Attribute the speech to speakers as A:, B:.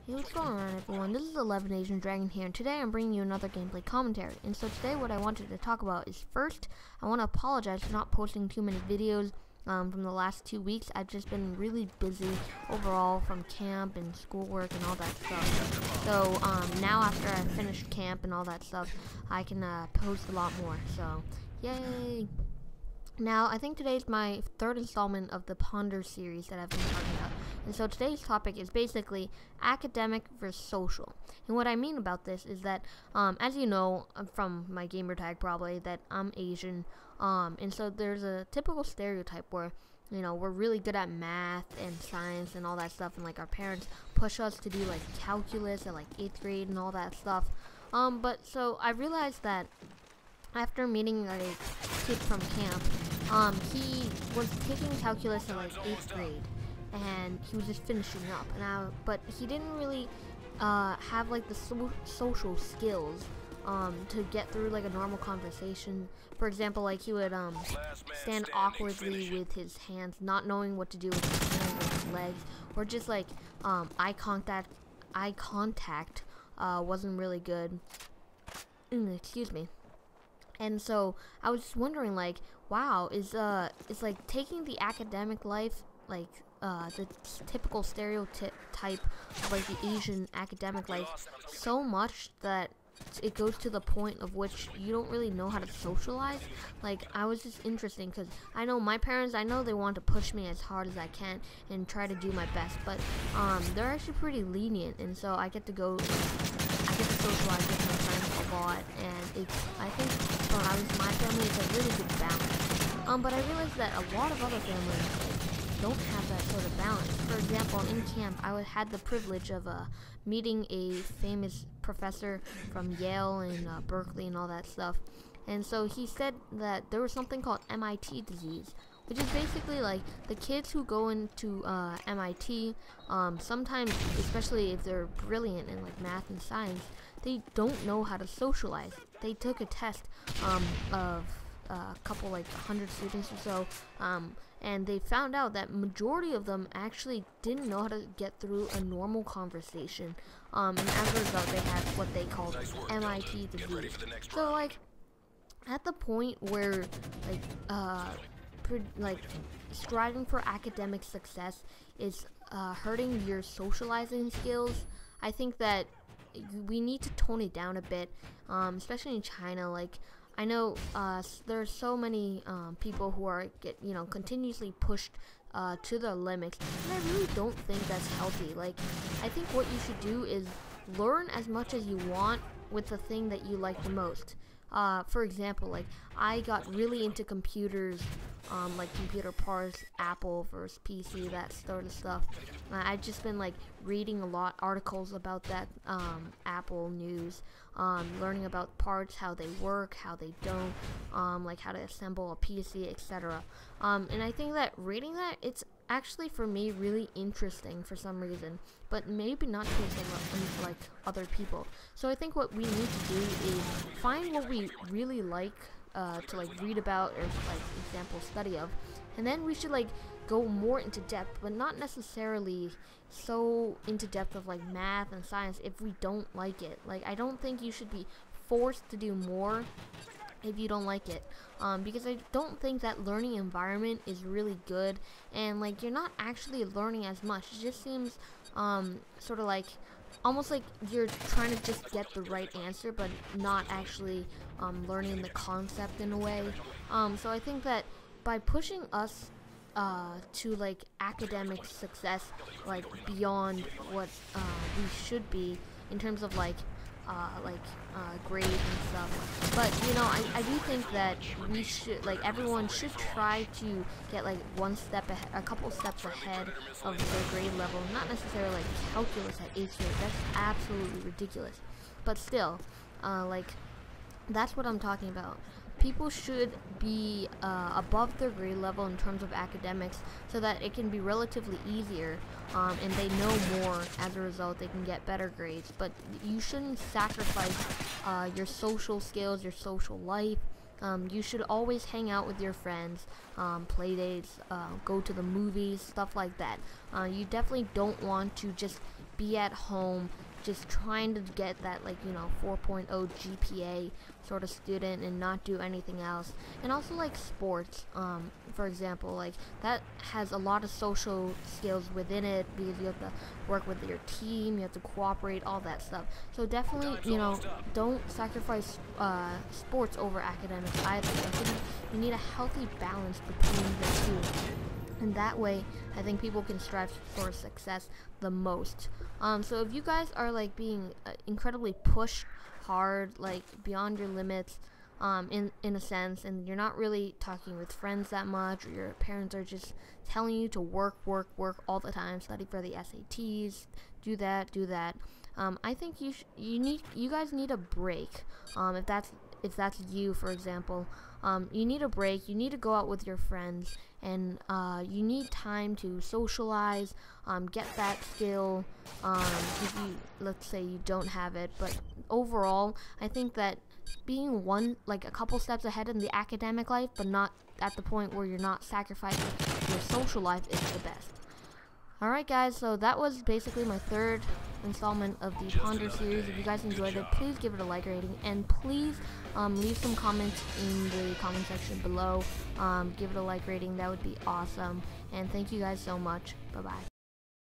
A: Hey, what's going on, everyone? This is 11 Asian Dragon here, and today I'm bringing you another gameplay commentary. And so today what I wanted to talk about is, first, I want to apologize for not posting too many videos from the last 2 weeks. I've just been really busy overall from camp and schoolwork and all that stuff. So now after I finished camp and all that stuff, I can post a lot more. So, yay! Now, I think today's my third installment of the Ponder series that I've been talking about. And so today's topic is basically academic versus social. And what I mean about this is that, as you know from my gamer tag probably, that I'm Asian. And so there's a typical stereotype where, you know, we're really good at math and science and all that stuff. And like our parents push us to do like calculus at like 8th grade and all that stuff. But so I realized that after meeting a kid from camp, he was taking calculus in like 8th grade, and he was just finishing up. But he didn't really have like the social skills to get through like a normal conversation. For example, like he would stand awkwardly with his hands, not knowing what to do with his hands or his legs, or just like eye contact wasn't really good. Excuse me. And so I was just wondering, like, wow, is like taking the academic life, like the typical stereotype of like the Asian academic life, so much that it goes to the point of which you don't really know how to socialize. Like, I was just interesting because I know my parents, I know they want to push me as hard as I can and try to do my best, but they're actually pretty lenient, and so I get to socialize with my friends a lot, and I think when I was my family, it's a really good balance. But I realized that a lot of other families don't have that sort of balance. For example, in camp, I had the privilege of meeting a famous professor from Yale and Berkeley and all that stuff. And so he said that there was something called MIT disease, which is basically like the kids who go into MIT, sometimes, especially if they're brilliant in like math and science, they don't know how to socialize. They took a test of a couple, like 100 students or so, and they found out that majority of them actually didn't know how to get through a normal conversation, and as a result they had what they called MIT disease. So like at the point where like striving for academic success is hurting your socializing skills, I think that we need to tone it down a bit, especially in China. Like, I know there are so many people who are continuously pushed to their limits, and I really don't think that's healthy. Like, I think what you should do is learn as much as you want with the thing that you like the most. For example, like I got really into computers, like computer parts, Apple versus PC, that sort of stuff. I've just been like reading a lot articles about that, Apple news, learning about parts, how they work, how they don't, like how to assemble a PC, etc. And I think that reading that, it's actually for me really interesting for some reason, but maybe not to some like other people. So I think what we need to do is find what we really like to like read about or like example study of, and then we should like go more into depth, but not necessarily so into depth of like math and science if we don't like it. Like, I don't think you should be forced to do more if you don't like it, because I don't think that learning environment is really good, and like you're not actually learning as much. It just seems sort of like almost like you're trying to just get the right answer, but not actually learning the concept in a way. So I think that by pushing us to like academic success, like beyond what we should be in terms of like grades and stuff, but you know, I do think that we should, like, everyone should try to get like a couple steps ahead of their grade level. Not necessarily like calculus at 8th grade, that's absolutely ridiculous, but still, like, that's what I'm talking about. People should be above their grade level in terms of academics, so that it can be relatively easier, and they know more. As a result, they can get better grades. But you shouldn't sacrifice your social skills, your social life. You should always hang out with your friends, play dates, go to the movies, stuff like that. You definitely don't want to just be at home just trying to get that 4.0 GPA sort of student and not do anything else. And also sports, for example, that has a lot of social skills within it, because you have to work with your team, you have to cooperate, all that stuff. So definitely, don't sacrifice sports over academics either. I think you need a healthy balance between the two. And that way, I think people can strive for success the most. So if you guys are being incredibly pushed hard, beyond your limits, in a sense, and you're not really talking with friends that much, or your parents are just telling you to work all the time, study for the SATs, do that. I think you guys need a break. If that's you, for example, you need a break. You need to go out with your friends, and you need time to socialize, get that skill. If let's say you don't have it, but overall, I think that being a couple steps ahead in the academic life, but not at the point where you're not sacrificing your social life, is the best. Alright guys, so that was basically my third installment of the Ponder series. If you guys enjoyed it, please give it a like rating, and please leave some comments in the comment section below. Give it a like rating, that would be awesome. And thank you guys so much. Bye bye.